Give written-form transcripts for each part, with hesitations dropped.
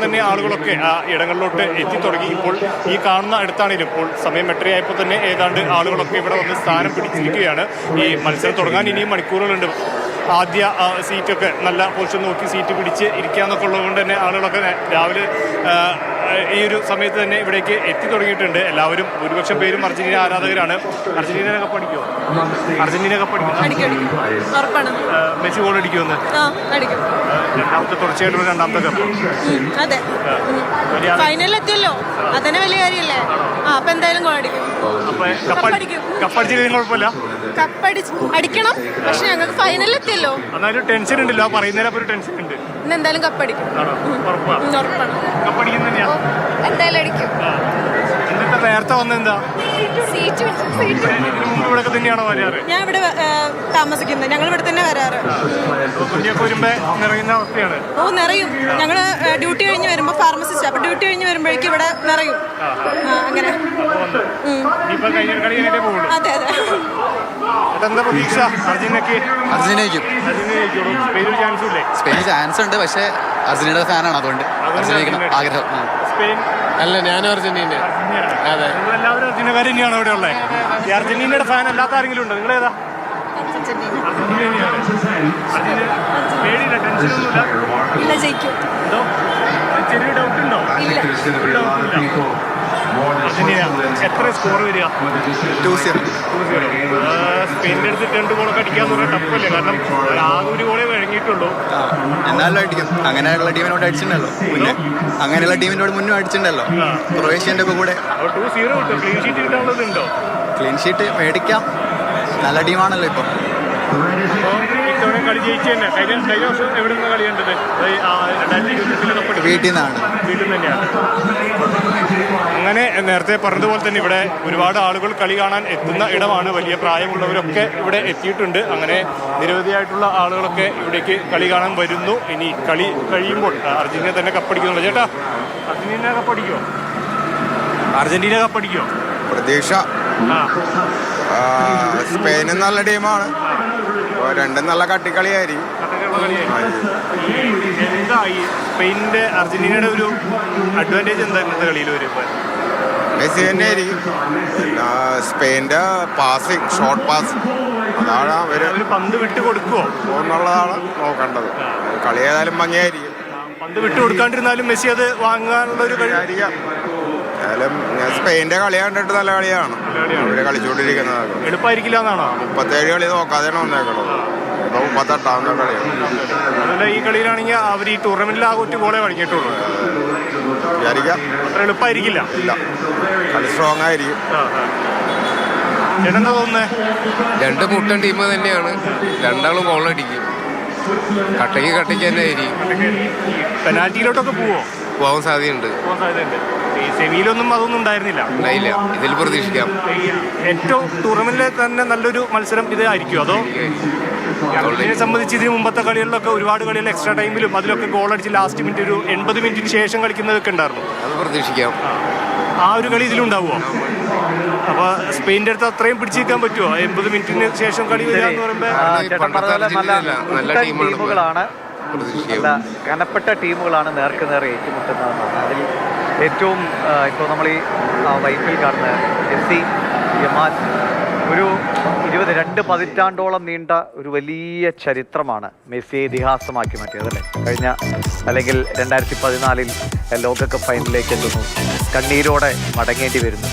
തന്നെ ആളുകളൊക്കെ ആ ഇടങ്ങളിലോട്ട് എത്തിത്തുടങ്ങി. ഇപ്പോൾ ഈ കാണുന്ന അടുത്താണെങ്കിലും ഇപ്പോൾ സമയം 8:30 തന്നെ ഏതാണ്ട് ആളുകളൊക്കെ ഇവിടെ വന്ന് സ്ഥാനം പിടിച്ചിരിക്കുകയാണ്. ഈ മത്സരം തുടങ്ങാൻ ഇനിയും മണിക്കൂറുകളുണ്ട്. ആദ്യ സീറ്റൊക്കെ നല്ല പൊസിഷൻ നോക്കി സീറ്റ് പിടിച്ച് ഇരിക്കുക എന്നൊക്കെ ഉള്ളതുകൊണ്ട് തന്നെ ആളുകളൊക്കെ രാവിലെ ഈ ഒരു സമയത്ത് തന്നെ ഇവിടേക്ക് എത്തി തുടങ്ങിയിട്ടുണ്ട്. എല്ലാവരും ഭൂരിപക്ഷം പേരും അർജന്റീന ആരാധകരാണ്. അർജന്റീന കപ്പടിക്കുമോ? അർജന്റീന കപ്പടിക്കും. മെസ്സി ഗോൾ അടിക്കുമെന്ന് രണ്ടാമത്തെ തുടർച്ചയായിട്ടുള്ള രണ്ടാമത്തെ കപ്പ്. അതെ, ഫൈനലിലെത്തിയല്ലോ, അതന്നെ വലിയ കാര്യമല്ലേ. അപ്പൊ എന്തായാലും ഗോൾ അടിക്കും. കപ്പടിച്ചില്ലെങ്കിൽ കുഴപ്പമില്ല, അടിക്കണം. പക്ഷെ ഞങ്ങൾക്ക് ഫൈനലിലെത്തിയല്ലോ, എന്നാലും ടെൻഷൻ ഉണ്ടല്ലോ. പറയുന്നതിനൊപ്പം ഒരു ടെൻഷൻ ഉണ്ട്. എന്തായാലും കപ്പടിക്കും. ഉറപ്പാണ്, കപ്പടിക്കും തന്നെയാ. എന്തായാലും അടിക്കും. എന്നിട്ട് നേരത്തെ വന്നെന്താ ഇവിടെ തന്നെയാണോ വരാറ്? ഞാൻ ഇവിടെ താമസിക്കുന്നത്, ഞങ്ങൾ ഇവിടെ തന്നെ വരാറ്. വരുമ്പോ നിറയുന്ന അവസ്ഥയാണ്. നിറയും. ഞങ്ങള് ഡ്യൂട്ടി കഴിഞ്ഞ് വരുമ്പോ ഫാർമസിസ്റ്റ്, അപ്പൊ ഡ്യൂട്ടി കഴിഞ്ഞ് വരുമ്പോഴേക്കും ഇവിടെ നിറയും. അങ്ങനെ അതെ അതെ. എന്താ പ്രതീക്ഷ? അർജന്റീനയ്ക്കും സ്പെയിന് ചാൻസ് ഉണ്ട്, പക്ഷേ അർജന്റീനയുടെ ഫാനാണ്, അതുകൊണ്ട് ആഗ്രഹം. സ്പെയിൻ അല്ല, ഞാനും അർജന്റീന. അതെ, എല്ലാവരും അർജന്റീനക്കാർ തന്നെയാണ് ഇവിടെ ഉള്ളത്. ഈ അർജന്റീനയുടെ ഫാൻ അല്ലാത്ത ആരെങ്കിലും ഉണ്ടോ? നിങ്ങൾ ഏതാ? ഇല്ല, ജയിക്കും. ചെറിയ ഡൗട്ട് ഉണ്ടോ? എത്ര സ്കോർ വരിക? 2-0. സ്പെയിനിന്റെ അടുത്ത് 2 ഗോളൊക്കെ അടിക്കാന്ന് പറഞ്ഞാൽ ടഫല്ലേ? കാരണം ആകെ ഒരു ഗോളേ വഴങ്ങിയിട്ടുള്ളൂ. എന്നാലും അടിക്കും. അങ്ങനെയുള്ള ടീമിനോട് അടിച്ചിട്ടുണ്ടല്ലോ മുന്നേ, അങ്ങനെയുള്ള ടീമിനോട് മുന്നേ അടിച്ചിട്ടുണ്ടല്ലോ ക്രൊയേഷ്യന്റെ ഒക്കെ കൂടെ. 2-0 കിട്ടും. ക്ലീൻ ഷീറ്റ് കിട്ടാനുള്ളതുണ്ടോ? ക്ലീൻ ഷീറ്റ് മേടിക്കാം, നല്ല ടീമാണല്ലോ ഇപ്പം. ഇത്തവണ കളി ജയിച്ചു തന്നെ. കഴിഞ്ഞ വർഷം എവിടെ നിന്ന് കളി കണ്ടത്? 2020 വീട്ടിൽ നിന്നാണ്. വീട്ടിൽ നിന്ന് തന്നെയാണ്. അങ്ങനെ നേരത്തെ പറഞ്ഞതുപോലെ തന്നെ ഇവിടെ ഒരുപാട് ആളുകൾ കളി കാണാൻ എത്തുന്ന ഇടമാണ്. വലിയ പ്രായമുള്ളവരൊക്കെ ഇവിടെ എത്തിയിട്ടുണ്ട്. അങ്ങനെ നിരവധിയായിട്ടുള്ള ആളുകളൊക്കെ ഇവിടേക്ക് കളി കാണാൻ വരുന്നു. ഇനി കളി കഴിയുമ്പോൾ അർജന്റീന തന്നെ കപ്പടിക്കുന്നുള്ളൂ. ചേട്ടാ, അർജന്റീന കപ്പടിക്കോ? അർജന്റീന കപ്പടിക്കോ? പ്രതീക്ഷ. സ്പെയിനും നല്ല ടീമാണ്, രണ്ടും നല്ല കട്ടിക്കളിയായിരിക്കും. എന്താ ഈ സ്പെയിനിന്റെ അർജന്റീനയുടെ ഒരു അഡ്വാൻറ്റേജ് എന്താ ഇന്നത്തെ കളിയിൽ വരുമ്പോൾ? മെസ്സി തന്നെ ആയിരിക്കും. സ്പെയിൻ്റെ പാസിങ്, ഷോർട്ട് പാസ്, അതാണ് അവർ പന്ത് വിട്ട് കൊടുക്കുമോ എന്നുള്ളതാണ് നോക്കേണ്ടത്. കളി ഏതായാലും ഭംഗിയായിരിക്കും. പന്ത് വിട്ട് കൊടുക്കാണ്ടിരുന്നാലും മെസ്സി അത് വാങ്ങാനുള്ള ഒരു കഴിയായിരിക്കാം. ഏതായാലും സ്പെയിൻ്റെ കളി കണ്ടിട്ട് നല്ല കളിയാണ് അവര് കളിച്ചുകൊണ്ടിരിക്കുന്നത്. എളുപ്പമായിരിക്കില്ല എന്നാണോ? 37 കളി നോക്കാതെയാണ് വന്നേക്കണത്. ഇപ്പൊ 38ാമത്തെ കളിയാണ്. അതുപോലെ ഈ കളിയിലാണെങ്കിൽ അവർ ഈ ടൂർണമെന്റിൽ ആ ഒറ്റ ഗോളേ വഴങ്ങിയിട്ടുള്ളൂ. വിചാരിക്കാം അത്ര എളുപ്പമായിരിക്കില്ല. ഇല്ല, കളി സ്ട്രോങ് ആയിരിക്കും. ചേട്ടനെന്താ തോന്നുന്നത്? രണ്ട് മുട്ടൻ ടീം തന്നെയാണ്, രണ്ടാളും ഗോളടിക്കും. കട്ടയ്ക്ക് തന്നെ ആയിരിക്കും. പെനാൽറ്റിയിലോട്ടൊക്കെ പോകാൻ സാധ്യതയുണ്ട്. ഈ സെമിയിലൊന്നും അതൊന്നും ഉണ്ടായിരുന്നില്ല. ഇതിൽ പ്രതീക്ഷിക്കാം. ഏറ്റവും ടൂർണമെന്റിലെ തന്നെ നല്ലൊരു മത്സരം ഇതായിരിക്കും. അതോ അർജന്റീനയെ സംബന്ധിച്ച് ഇതിന് മുമ്പത്തെ കളികളിലൊക്കെ ഒരുപാട് കളികൾ എക്സ്ട്രാ ടൈമിലും അതിലൊക്കെ ഗോൾ അടിച്ച് ലാസ്റ്റ് മിനിറ്റ് ഒരു 80 മിനിറ്റിന് ശേഷം കളിക്കുന്നതൊക്കെ ഉണ്ടായിരുന്നു. അത് പ്രതീക്ഷിക്കാം. ആ ഒരു കളി ഇതിലുണ്ടാവുമോ? അപ്പൊ സ്പെയിൻ്റെ അടുത്ത് അത്രയും പിടിച്ചു നിൽക്കാൻ പറ്റുമോ? 80 മിനിറ്റിന് ശേഷം കളി വരിക എന്ന് പറയുമ്പോൾ നല്ല ടീമുകളാണ്, കനപ്പെട്ട ടീമുകളാണ് നേർക്ക് നേരെ ഏറ്റുമുട്ടുന്നതെന്നാണ്. അതിൽ ഏറ്റവും ഇപ്പോൾ നമ്മൾ ഈ വൈപ്പിൽ കാണുന്ന മെസ്സി, യമാൽ, ഒരു 22 പതിറ്റാണ്ടോളം നീണ്ട ഒരു വലിയ ചരിത്രമാണ് മെസ്സിയെ ഇതിഹാസമാക്കി മാറ്റിയത് അല്ലേ. കഴിഞ്ഞ അല്ലെങ്കിൽ 2014 ലോകകപ്പ് ഫൈനലിലേക്ക് എത്തുന്നു, കണ്ണീരോടെ മടങ്ങേണ്ടി വരുന്നു.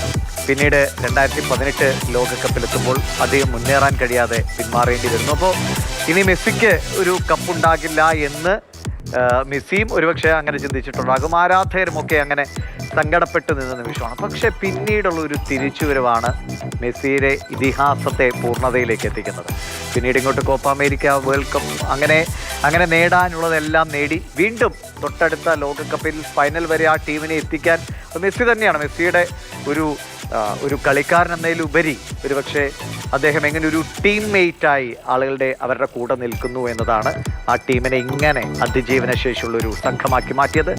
പിന്നീട് 2018 ലോകകപ്പിലെത്തുമ്പോൾ അധികം മുന്നേറാൻ കഴിയാതെ പിന്മാറേണ്ടി വരുന്നു. അപ്പോൾ ഇനി മെസ്സിക്ക് ഒരു കപ്പുണ്ടാകില്ല എന്ന് മെസ്സിയും ഒരുപക്ഷെ അങ്ങനെ ചിന്തിച്ചിട്ടുണ്ടാകും. ആരാധകരുമൊക്കെ അങ്ങനെ സങ്കടപ്പെട്ടു നിന്ന നിമിഷമാണ്. പക്ഷെ പിന്നീടുള്ള ഒരു തിരിച്ചുവരവാണ് മെസ്സിയുടെ ഇതിഹാസത്തെ പൂർണ്ണതയിലേക്ക് എത്തിക്കുന്നത്. പിന്നീട് ഇങ്ങോട്ട് കോപ്പ അമേരിക്ക, വേൾഡ് കപ്പ്, അങ്ങനെ നേടാനുള്ളതെല്ലാം നേടി വീണ്ടും തൊട്ടടുത്ത ലോകകപ്പിൽ ഫൈനൽ വരെ ആ ടീമിനെ എത്തിക്കാൻ മെസ്സി തന്നെയാണ്. മെസ്സിയുടെ ഒരു കളിക്കാരൻ എന്നതിലുപരി ഒരുപക്ഷെ അദ്ദേഹം എങ്ങനെ ഒരു ടീംമേറ്റായി അവരുടെ കൂടെ നിൽക്കുന്നു എന്നതാണ് ആ ടീമിനെ ഇങ്ങനെ അതിജീവന ശേഷിയുള്ളൊരു സംഘമാക്കി മാറ്റിയത്.